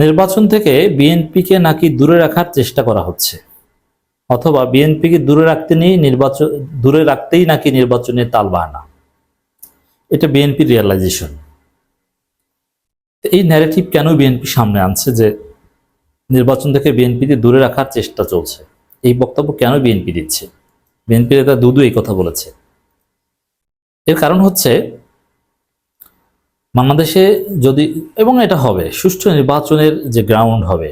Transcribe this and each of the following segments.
নির্বাচন থেকে বিএনপিকে নাকি দূরে রাখার চেষ্টা করা হচ্ছে, অথবা বিএনপিকে দূরে রাখতেই নাকি নির্বাচনের তালবাহানা। এটা বিএনপি রিয়ালাইজেশন। এই ন্যারেটিভ কেন বিএনপি সামনে আনছে যে নির্বাচন থেকে বিএনপিকে দূরে রাখার চেষ্টা চলছে? এই বক্তব্য কেন বিএনপি দিচ্ছে? বিএনপি নেতা দুদু এই কথা বলেছে। এর কারণ হচ্ছে, বাংলাদেশে যদি, এবং এটা হবে, সুষ্ঠু নির্বাচনের যে গ্রাউন্ড হবে,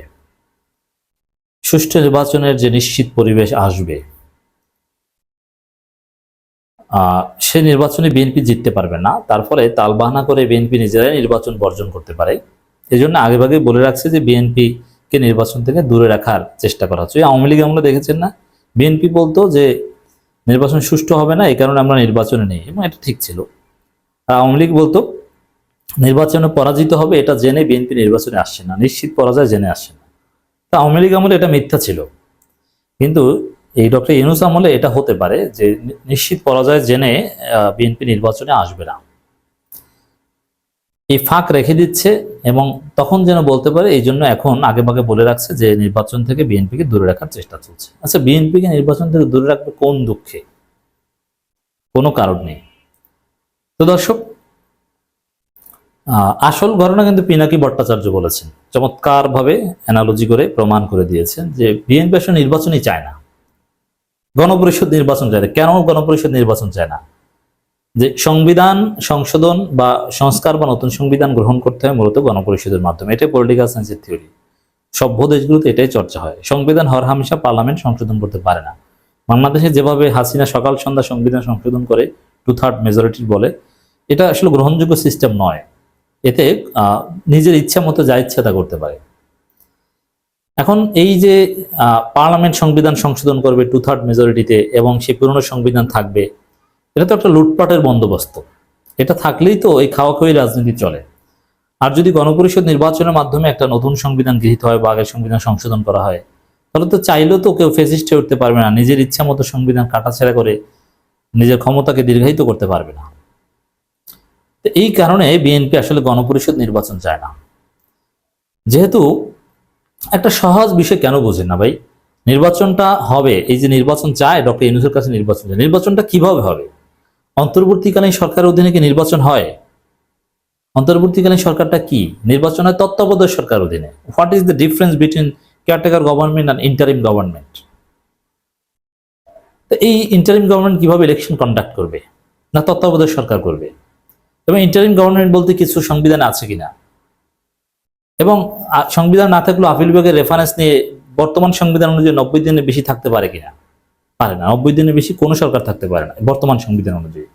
সুষ্ঠু নির্বাচনের যে নিশ্চিত পরিবেশ আসবে, সে নির্বাচনে বিএনপি জিততে পারবে না। তারপরে তালবাহানা করে বিএনপি নিজেরাই নির্বাচন বর্জন করতে পারে। এই জন্য আগেভাগে বলে রাখছে যে বিএনপিকে নির্বাচন থেকে দূরে রাখার চেষ্টা করা হচ্ছে। আওয়ামী লীগ আমলে দেখেছেন না, বিএনপি বলতো যে নির্বাচন সুষ্ঠু হবে না, এই কারণে আমরা নির্বাচনে নেই, এবং এটা ঠিক ছিল। আর আওয়ামী লীগ বলতো নির্বাচনে পরাজিত হবে, এটা জেনে বিএনপি নির্বাচনে আসছে না, নিশ্চিত পরাজয় জেনে আসছে না। তা আওয়ামী লীগ আমলে এটা মিথ্যা ছিল, কিন্তু এই ডক্টর ইউনূস আমলে এটা হতে পারে যে নিশ্চিত পরাজয় জেনে বিএনপি নির্বাচনে আসবে না। এই ফাঁক রেখে দিচ্ছে, এবং তখন যেন বলতে পারে, এই জন্য এখন আগেভাগে বলে রাখছে যে নির্বাচন থেকে বিএনপিকে দূরে রাখার চেষ্টা চলছে। আচ্ছা, বিএনপিকে নির্বাচন থেকে দূরে রাখবে কোন দুঃখে? কোনো কারণ নেই। তো দর্শক, আসল ঘটনা কিন্তু পিনাকি ভট্টাচার্য বলেছেন, চমৎকার ভাবে অ্যানালজি করে প্রমাণ করে দিয়েছেন যে বিএনপি আসলে নির্বাচনই চায় না, গণপরিষদ নির্বাচন চায় না। কেন গণপরিষদ নির্বাচন চায় না? যে সংবিধান সংশোধন বা সংস্কার বা নতুন সংবিধান গ্রহণ করতে হয় মূলত গণপরিষদের মাধ্যমে। এটাই পলিটিক্যাল সায়েন্সের থিওরি। সভ্য দেশগুলোতে এটাই চর্চা হয়। সংবিধান হরহামেশা পার্লামেন্ট সংশোধন করতে পারে না। বাংলাদেশে যেভাবে হাসিনা সকাল সন্ধ্যা সংবিধান সংশোধন করে 2/3 মেজরিটি বলে, এটা আসলে গ্রহণযোগ্য সিস্টেম নয়। এতে নিজের ইচ্ছা মতো যা ইচ্ছা তা করতে পারে। এখন এই যে পার্লামেন্ট সংবিধান সংশোধন করবে 2/3 মেজরিটিতে, এবং সেই পুরনো সংবিধান থাকবে, এটা তো একটা লুটপাটের বন্দোবস্ত। এটা থাকলেই তো এই খাওয়াখাওয়ি রাজনীতি চলে। আর যদি গণপরিষদ নির্বাচনের মাধ্যমে একটা নতুন সংবিধান গৃহীত হয় বা আগের সংবিধান সংশোধন করা হয়, তাহলে তো চাইলেও তো কেউ ফেসিস্ট হয়ে উঠতে পারবে না, নিজের ইচ্ছা মতো সংবিধান কাটাছেড়া করে নিজের ক্ষমতাকে দীর্ঘায়িত করতে পারবে না। তো এই কারণে বিএনপি আসলে গণপরিষদ নির্বাচন চায় না। যেহেতু একটা সহজ বিষয় কেন বোঝেন না ভাই, নির্বাচনটা হবে, এই যে নির্বাচন চায় ডক্টর ইউনূসের কাছে, নির্বাচনটা কিভাবে হবে? অন্তর্বর্তীকালীন সরকারের অধীনে কি নির্বাচন হয়? অন্তর্বর্তীকালীন সরকারটা কি? নির্বাচন হয় তত্ত্বাবধায়ক সরকার অধীনে। What is the difference between caretaker government and interim government? এই ইন্টারিম গভর্নমেন্ট কিভাবে ইলেকশন কন্ডাক্ট করবে? না তত্ত্বাবধায়ক সরকার করবে? এবং ইন্টারিম গভর্নমেন্ট বলতে কিছু সংবিধান আছে কিনা, এবং সংবিধান না থাকলেও আপিল বিভাগের রেফারেন্স নিয়ে বর্তমান সংবিধান অনুযায়ী 90 দিনের বেশি থাকতে পারে কিনা? পারে না। 90 দিনের বেশি কোনো সরকার থাকতে পারে না বর্তমান সংবিধান অনুযায়ী।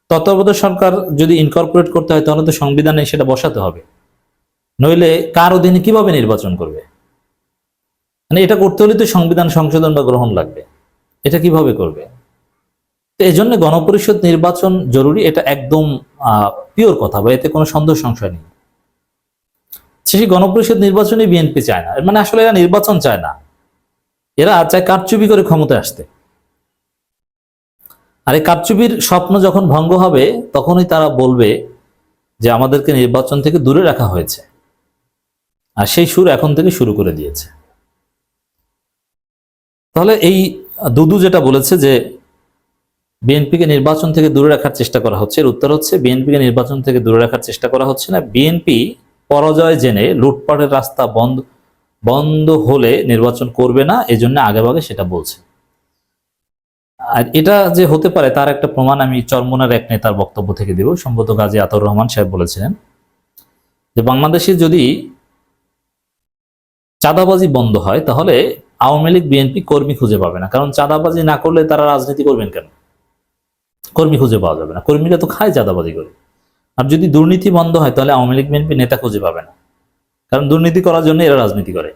তত্ত্বাবধায়ক সরকার যদি ইনকর্পোরেট করতে হয়, তাহলে তো সংবিধানে সেটা বসাতে হবে, নইলে কার অধীনে কিভাবে নির্বাচন করবে? মানে এটা করতে হলে তো সংবিধান সংশোধন বা গ্রহণ লাগবে। এটা কিভাবে করবে? তো এই জন্য গণপরিষদ নির্বাচন জরুরি, এটা একদম পিওর কথা, বা এতে কোনো সন্দেহ সংশয় নেই। সেই গণপরিষদ নির্বাচনে বিএনপি চায় না, মানে আসলে এরা নির্বাচন চায় না, এরা চায় কারচুপি করে ক্ষমতায় আসতে। আর এই কারচুপির স্বপ্ন যখন ভঙ্গ হবে, তখনই তারা বলবে যে আমাদেরকে নির্বাচন থেকে দূরে রাখা হয়েছে। আর সেই সুর এখন থেকে শুরু করে দিয়েছে। তাহলে এই দুদু যেটা বলেছে যে বিএনপিকে নির্বাচন থেকে দূরে রাখার চেষ্টা করা হচ্ছে, এর উত্তর হচ্ছে বিএনপিকে নির্বাচন থেকে দূরে রাখার চেষ্টা করা হচ্ছে না। বিএনপি পরাজয় জেনে লুটপাটের রাস্তা বন্ধ হলে নির্বাচন করবে না, এজন্য আগেভাগে সেটা বলছে। আর এটা যে হতে পারে তার একটা প্রমাণ আমি চরমোনার এক নেতার বক্তব্য থেকে দেব। সম্ভবত গাজী আতাউর রহমান সাহেব বলেছিলেন যে বাংলাদেশে যদি চাঁদাবাজি বন্ধ হয়, তাহলে আওয়ামী লীগ বিএনপি কর্মী খুঁজে পাবে না। কারণ চাঁদাবাজি না করলে তারা রাজনীতি করবেন কেন? কর্মী খুঁজে পাওয়া যাবে না, কর্মীরা তো খায় চাঁদাবাজি করে। আর যদি দুর্নীতি বন্ধ হয়, তাহলে আওয়ামী লীগ বিএনপি নেতা খুঁজে পাবে না, কারণ দুর্নীতি করার জন্য এরা রাজনীতি করে।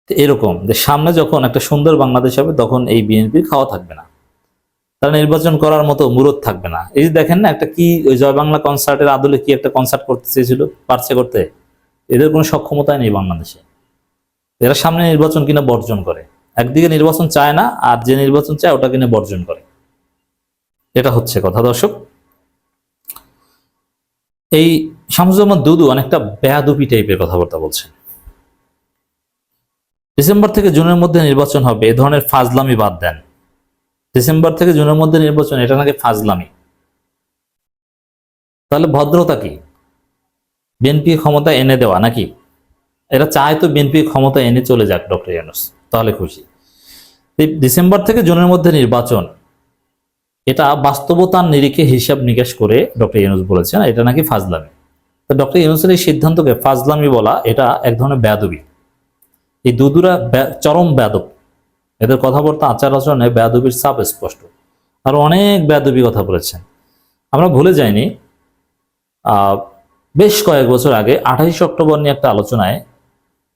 এরকম যে সামনে যখন একটা সুন্দর বাংলাদেশ হবে, তখন এই বিএনপির খাওয়া থাকবে না, তারা নির্বাচন করার মতো মুরত থাকবে না। এই যে দেখেন না, একটা কি ওই জয় বাংলা কনসার্টের আদলে কি একটা কনসার্ট করতে চেয়েছিল, পারছে করতে? এদের কোনো সক্ষমতাই নেই বাংলাদেশে। এরা সামনে নির্বাচন কিনা বর্জন করে, একদিকে নির্বাচন চায় না, আর যে নির্বাচন চায় ওটা কিনে বর্জন করে। এটা হচ্ছে কথা দর্শক। এই শামসুজ্জামান দুদু অনেকটা বেয়াদবি টাইপের কথাবার্তা বলছেন। ডিসেম্বর থেকে জুনের মধ্যে নির্বাচন হবে, এ ধরনের ফাজলামি বাদ দেন। ডিসেম্বর থেকে জুনের মধ্যে নির্বাচন, এটা নাকি ফাজলামি। তাহলে ভদ্রতা কি? বিএনপি ক্ষমতা এনে দেওয়া নাকি? এরা চায় তো বিএনপি ক্ষমতা এনে চলে যাক ডক্টর ইউনূস, তাহলে খুশি। ডিসেম্বর থেকে জুনের মধ্যে নির্বাচন, এটা বাস্তবতার নিরিখে হিসাব নিকাশ করে ডক্টর ইউনূস বলেছেন এটা নাকি ফাজলামি। তো ডক্টর ইউনূসের এই সিদ্ধান্তকে ফাজলামি বলা, এটা এক ধরনের বেয়াদবি। এই দুদুরা চরম বেয়াদব, এদের কথাবার্তা আচার আচরণে বেয়াদবির ছাপ স্পষ্ট। আরো অনেক বেয়াদবি কথা বলেছেন। আমরা ভুলে যাইনি, বেশ কয়েক বছর আগে 28 অক্টোবর নিয়ে একটা আলোচনায়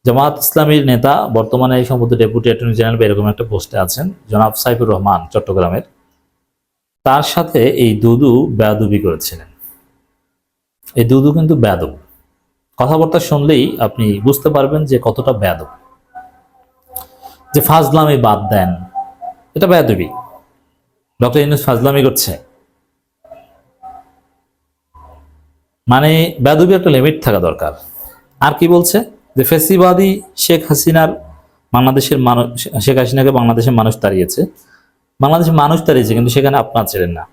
জামায়াত ইসলামীর নেতা, বর্তমানে এই সম্ভবত ডেপুটি অ্যাটর্নি জেনারেল বা এরকম একটা পোস্টে আছেন, জনাব সাইফুর রহমান চট্টগ্রামের, তার সাথে এই দুদু বেয়াদবি করেছিলেন। এই দুদু কিন্তু বেয়াদব, কথাবার্তা শুনলেই আপনি বুঝতে পারবেন যে কতটা বেয়াদব। যে ফাজলামি বাদ দেন, এটা বেয়াদবি। ডক্টর ইউনূস ফাজলামি করছে, মানে বেয়াদবি একটা লিমিট থাকা দরকার। আর কি বলছে যে ফেসিবাদী শেখ হাসিনার বাংলাদেশের মানুষ, শেখ হাসিনাকে বাংলাদেশের মানুষ তাড়িয়েছে, বাংলাদেশের মানুষ তাড়িয়েছে, কিন্তু সেখানে আপনার ছিলেন না,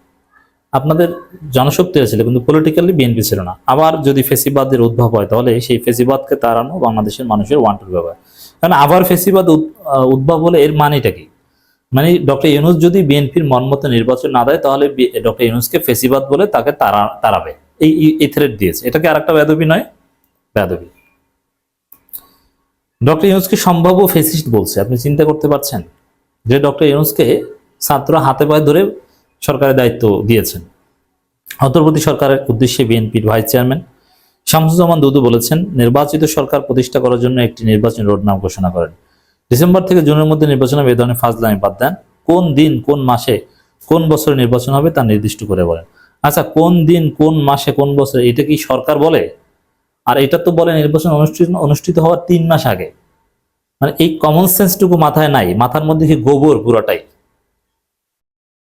আপনাদের জনশক্তি ছিল কিন্তু পলিটিক্যালি বিএনপি ছিল না। আবার যদি ফেসিবাদের উদ্ভব হয়, তাহলে সেই ফেসিবাদকে তাড়ানো বাংলাদেশের মানুষের ওয়ান টুর ব্যাপার। কারণ আবার ফেসিবাদ উদ্ভব হলে এর মানেটা কি? মানে ডক্টর ইউনূস যদি বিএনপির মনমতো নির্বাচন না দেয়, তাহলে ডক্টর ইউনূসকে ফেসিবাদ বলে তাকে তাড়াবে, এই থ্রেট দিয়েছে। এটাকে আরেকটা বেয়াদবি নয়? বেয়াদবি। ডক্টর ইউনূসকে সম্ভাব্য ফেসিস্ট বলছে। আপনি চিন্তা করতে পারছেন যে ডক্টর ইউনূসকে ছাত্ররা হাতে পায়ে ধরে সরকারের দায়িত্ব দিয়েছেন। অন্তর্বর্তী সরকারের উদ্দেশ্যে বিএনপির ভাইস চেয়ারম্যান শামসুজ্জামান দুদু বলেছেন, নির্বাচিত সরকার প্রতিষ্ঠা করার জন্য একটি নির্বাচন রোডম্যাপ ঘোষণা করেন। ডিসেম্বর থেকে জুনের মধ্যে নির্বাচন হবে, এ ধরনের ফাজলামি বাদ দেন। কোন দিন, কোন মাসে, কোন বছরে নির্বাচন হবে তা নির্দিষ্ট করে বলেন। আচ্ছা, কোন দিন, কোন মাসে, কোন বছরে, এটা কি সরকার বলে? আর এটা তো বলে নির্বাচন অনুষ্ঠিত হওয়ার 3 মাস আগে। মানে এই কমন সেন্সটুকু মাথায় নাই, মাথার মধ্যে কি গোবর পুরাটাই।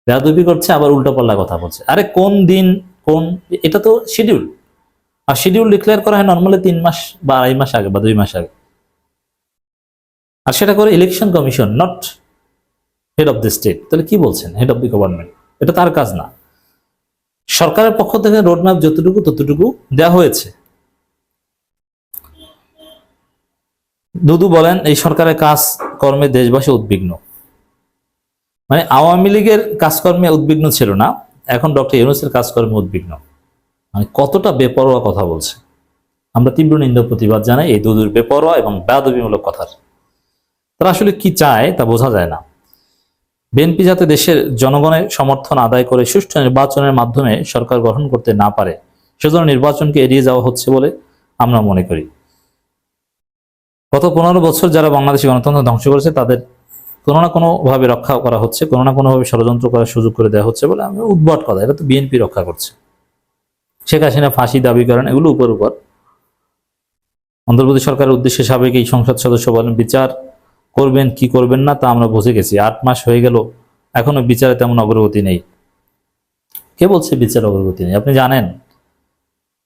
বেয়াদবি করছে, আবার উল্টাপাল্টা কথা বলছে। আরে কোন দিন, কোন, এটা তো শিডিউল, আর শিডিউল ডিক্লেয়ার করা হয় নর্মালি 3 মাস বা 2.5 মাস আগে বা 2 মাস আগে। আর সেটা করে election commission, not head of the state. তাহলে কি বলছেন? হেড অফ দি গভর্নমেন্ট, এটা তার কাজ না। সরকারের পক্ষ থেকে রোডম্যাপ যতটুকু ততটুকু দেওয়া হয়েছে। দুদু বলেন, এই সরকারের কাজ কর্মে দেশবাসী উদ্বিগ্ন। মানে আওয়ামী লীগের কাজকর্মে উদ্বিগ্ন ছিল না, এখন ডক্টর ইউনূসের কাজকর্মে উদ্বিগ্ন। মানে কতটা বেপরোয়া কথা বলছে। আমরা তীব্র নিন্দা প্রতিবাদ জানাই এই দুদুর বেপরোয়া এবং বেয়াদবিমূলক কথার। তারা আসলে কি চায় তা বোঝা যায় না। বিএনপি যাতে দেশের জনগণের সমর্থন আদায় করে সুষ্ঠু নির্বাচনের মাধ্যমে সরকার গঠন করতে না পারে, সেজন্য নির্বাচনকে এড়িয়ে যাওয়া হচ্ছে বলে আমরা মনে করি। গত 15 বছর যারা বাংলাদেশি গণতন্ত্র ধ্বংস করেছে, তাদের কোনো না কোনোভাবে রক্ষা করা হচ্ছে, কোনো না কোনোভাবে ষড়যন্ত্র করার সুযোগ করে দেওয়া হচ্ছে বলে আমি উদ্ভট কথা। এটা তো বিএনপি রক্ষা করছে। শেখ হাসিনা ফাঁসি দাবি করেন, এগুলো উপর। অন্তর্বর্তী সরকারের উদ্দেশ্যে সাবেক এই সংসদ সদস্য বলেন, বিচার করবেন কি করবেন না তা আমরা বুঝে গেছি। 8 মাস হয়ে গেল, এখনো বিচারে তেমন অগ্রগতি নেই। কে বলছে বিচার অগ্রগতি নেই? আপনি জানেন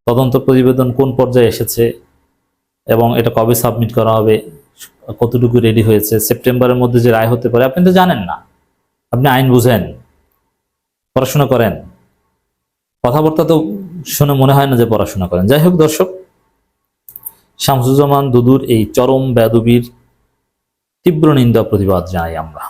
তদন্ত প্রতিবেদন কোন পর্যায়ে এসেছে এবং এটা কবে সাবমিট করা হবে, কতটুকু রেডি হয়েছে, সেপ্টেম্বরের মধ্যে যে রায় হতে পারে, আপনি তো জানেন না। আপনি আইন বুঝেন, পড়াশোনা করেন, কথাবার্তা তো শুনে মনে হয় না যে পড়াশোনা করেন। যাই হোক দর্শক, শামসুজ্জামান দুদুর এই চরম বেয়াদবির তীব্র নিন্দা প্রতিবাদ জানাই আমরা।